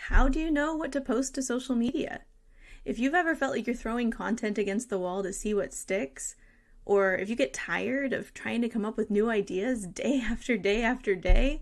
how do you know what to post to social media? If you've ever felt like you're throwing content against the wall to see what sticks, or if you get tired of trying to come up with new ideas day after day after day,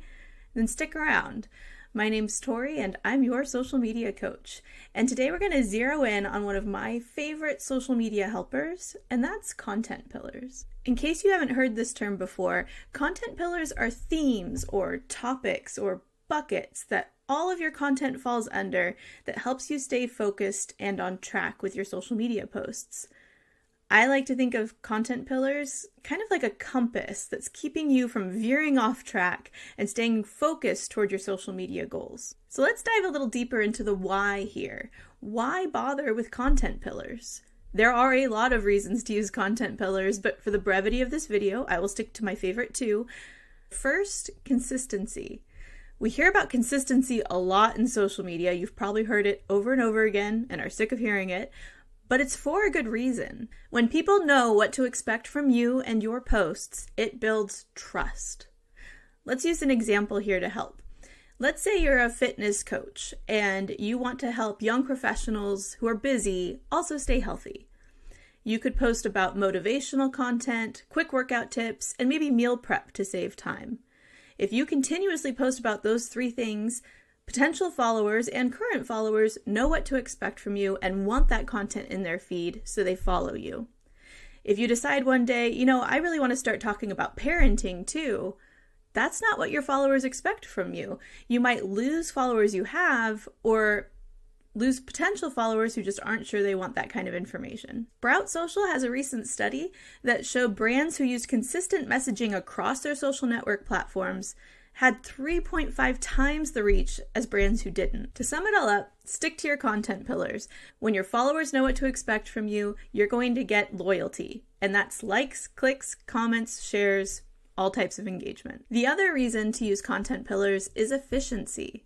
then stick around. My name's Tori and I'm your social media coach. And today we're going to zero in on one of my favorite social media helpers, and that's content pillars. In case you haven't heard this term before, content pillars are themes or topics or buckets that all of your content falls under that helps you stay focused and on track with your social media posts. I like to think of content pillars kind of like a compass that's keeping you from veering off track and staying focused toward your social media goals. So let's dive a little deeper into the why here. Why bother with content pillars? There are a lot of reasons to use content pillars, but for the brevity of this video, I will stick to my favorite two. First, consistency. We hear about consistency a lot in social media. You've probably heard it over and over again and are sick of hearing it, but it's for a good reason. When people know what to expect from you and your posts, it builds trust. Let's use an example here to help. Let's say you're a fitness coach and you want to help young professionals who are busy also stay healthy. You could post about motivational content, quick workout tips, and maybe meal prep to save time. If you continuously post about those three things, potential followers and current followers know what to expect from you and want that content in their feed, so they follow you. If you decide one day, I really want to start talking about parenting too, that's not what your followers expect from you. You might lose followers you have, or lose potential followers who just aren't sure they want that kind of information. Sprout Social has a recent study that showed brands who used consistent messaging across their social network platforms had 3.5 times the reach as brands who didn't. To sum it all up, stick to your content pillars. When your followers know what to expect from you, you're going to get loyalty. And that's likes, clicks, comments, shares, all types of engagement. The other reason to use content pillars is efficiency.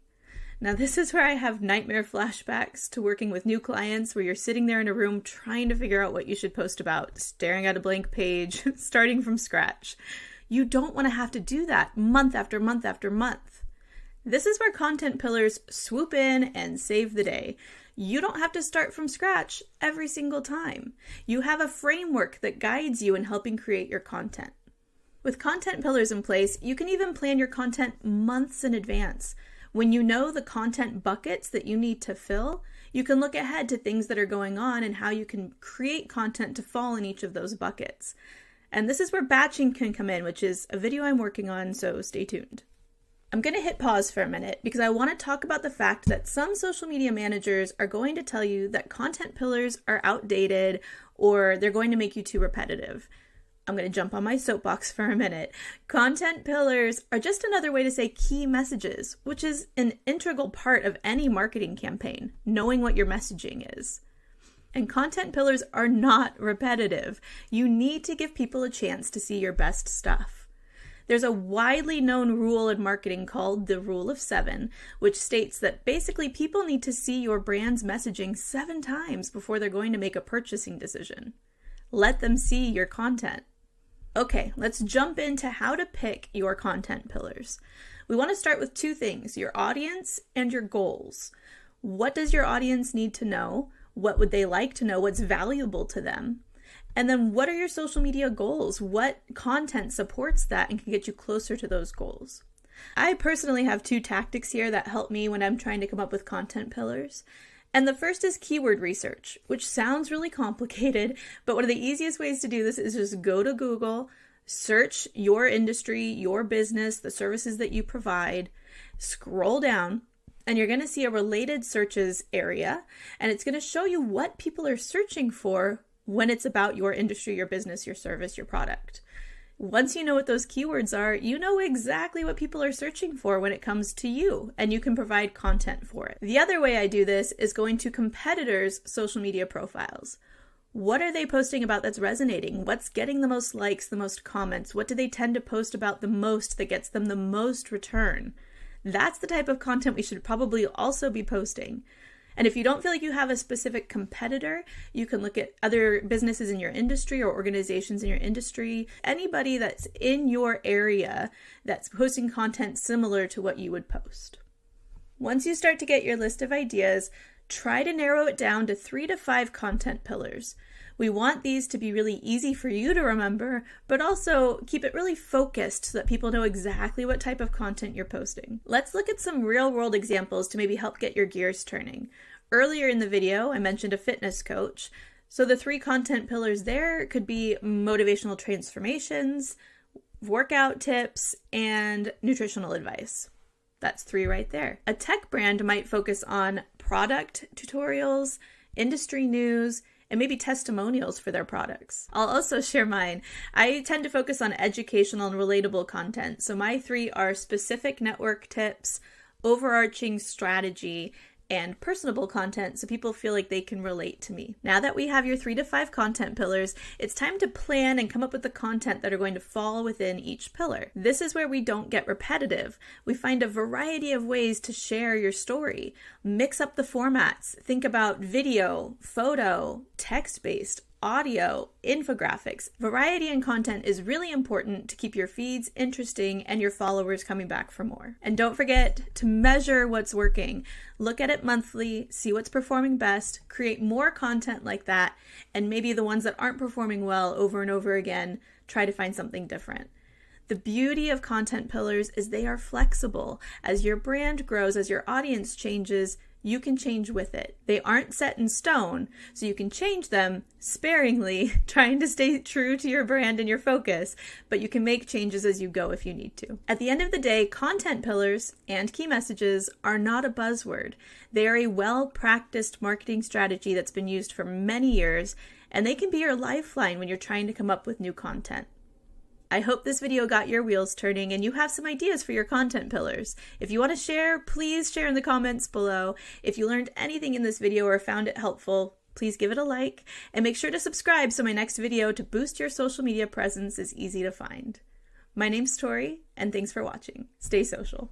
Now, this is where I have nightmare flashbacks to working with new clients where you're sitting there in a room trying to figure out what you should post about, staring at a blank page, starting from scratch. You don't want to have to do that month after month after month. This is where content pillars swoop in and save the day. You don't have to start from scratch every single time. You have a framework that guides you in helping create your content. With content pillars in place, you can even plan your content months in advance. When you know the content buckets that you need to fill, you can look ahead to things that are going on and how you can create content to fall in each of those buckets. And this is where batching can come in, which is a video I'm working on, so stay tuned. I'm going to hit pause for a minute because I want to talk about the fact that some social media managers are going to tell you that content pillars are outdated or they're going to make you too repetitive. I'm going to jump on my soapbox for a minute. Content pillars are just another way to say key messages, which is an integral part of any marketing campaign, knowing what your messaging is. And content pillars are not repetitive. You need to give people a chance to see your best stuff. There's a widely known rule in marketing called the Rule of 7, which states that basically people need to see your brand's messaging 7 times before they're going to make a purchasing decision. Let them see your content. Okay, let's jump into how to pick your content pillars. We want to start with 2 things, your audience and your goals. What does your audience need to know? What would they like to know? What's valuable to them? And then what are your social media goals? What content supports that and can get you closer to those goals? I personally have 2 tactics here that help me when I'm trying to come up with content pillars. And the first is keyword research, which sounds really complicated, but one of the easiest ways to do this is just go to Google, search your industry, your business, the services that you provide, scroll down, and you're going to see a related searches area, and it's going to show you what people are searching for when it's about your industry, your business, your service, your product. Once you know what those keywords are, you know exactly what people are searching for when it comes to you, and you can provide content for it. The other way I do this is going to competitors' social media profiles. What are they posting about that's resonating? What's getting the most likes, the most comments? What do they tend to post about the most that gets them the most return? That's the type of content we should probably also be posting. And if you don't feel like you have a specific competitor, you can look at other businesses in your industry or organizations in your industry, anybody that's in your area that's posting content similar to what you would post. Once you start to get your list of ideas, try to narrow it down to 3 to 5 content pillars. We want these to be really easy for you to remember, but also keep it really focused so that people know exactly what type of content you're posting. Let's look at some real-world examples to maybe help get your gears turning. Earlier in the video, I mentioned a fitness coach. So the 3 content pillars there could be motivational transformations, workout tips, and nutritional advice. That's 3 right there. A tech brand might focus on product tutorials, industry news, and maybe testimonials for their products. I'll also share mine. I tend to focus on educational and relatable content. So my 3 are specific network tips, overarching strategy, and personable content so people feel like they can relate to me. Now that we have your 3 to 5 content pillars, it's time to plan and come up with the content that are going to fall within each pillar. This is where we don't get repetitive. We find a variety of ways to share your story. Mix up the formats. Think about video, photo, text-based, audio, infographics. Variety in content is really important to keep your feeds interesting and your followers coming back for more. And don't forget to measure what's working. Look at it monthly, see what's performing best, create more content like that, and maybe the ones that aren't performing well over and over again, try to find something different. The beauty of content pillars is they are flexible. As your brand grows, as your audience changes, you can change with it. They aren't set in stone, so you can change them sparingly, trying to stay true to your brand and your focus, but you can make changes as you go if you need to. At the end of the day, content pillars and key messages are not a buzzword. They are a well-practiced marketing strategy that's been used for many years, and they can be your lifeline when you're trying to come up with new content. I hope this video got your wheels turning and you have some ideas for your content pillars. If you want to share, please share in the comments below. If you learned anything in this video or found it helpful, please give it a like and make sure to subscribe so my next video to boost your social media presence is easy to find. My name's Tori, and thanks for watching. Stay social.